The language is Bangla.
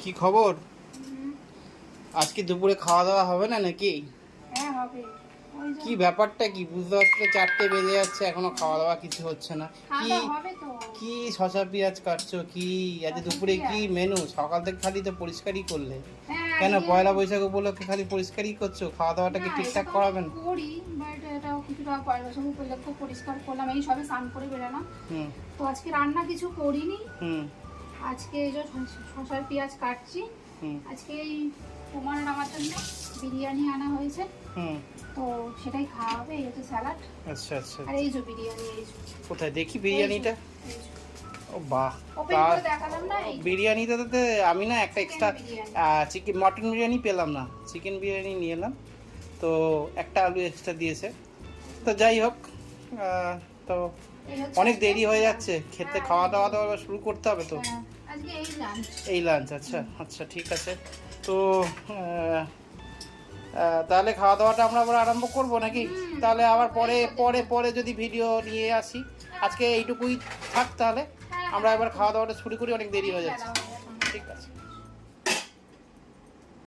কি খবর? আজকে দুপুরে খাওয়া দাওয়া হবে না নাকি? হ্যাঁ হবে। কি ব্যাপারটা কি বুঝতে পারছি না, 4টে বেজে যাচ্ছে এখনো খাওয়া দাওয়া কিছু হচ্ছে না। কি হবে তো। কি শসা পেঁয়াজ কাটছো কি? আজ দুপুরে কি মেনু? সকাল থেকে খালি তো পরিষ্কারই করলে, কেন পয়লা বৈশাখ উপলক্ষে খালি পরিষ্কারই করছো? খাওয়া দাওয়াটা কি ঠিকঠাক করাবেন? করি, বাট এটাও কিছুটা পয়লা বৈশাখ উপলক্ষে পরিষ্কার করলাম, এই সবে স্নান করে বেরোলাম। তো আজকে রান্না কিছু করিনি। আজকে এই যে শসার পেঁয়াজ কাটছি। আজকে এই কুমারের আমার জন্য বিরিয়ানি আনা হয়েছে, তো সেটাই খাওয়া হবে। এই হচ্ছে স্যালাড। আচ্ছা আচ্ছা। আর এই যে বিরিয়ানি, এই যে কোথায় দেখি বিরিয়ানিটা? ও বাহ, ওপেন করে দেখালাম না। এই বিরিয়ানিটাতে আমি না একটা এক্সট্রা চিকেন মটন বিরিয়ানি পেলাম না, চিকেন বিরিয়ানি নিয়ে এলাম, তো একটা আলু এক্সট্রা দিয়েছে। তো যাই হোক, তো অনেক দেরি হয়ে যাচ্ছে খেতে, খাওয়া দাওয়া দাওয়া শুরু করতে হবে তো। আজকে এই লাঞ্চ, এই লাঞ্চ। আচ্ছা আচ্ছা, ঠিক আছে। তো তাহলে খাওয়া দাওয়াটা আমরা আবার আরম্ভ করবো নাকি? তাহলে আবার পরে পরে পরে যদি ভিডিও নিয়ে আসি, আজকে এইটুকুই থাক। তাহলে আমরা এবার খাওয়া দাওয়াটা শুরু করি, অনেক দেরি হয়ে যাচ্ছে। ঠিক আছে।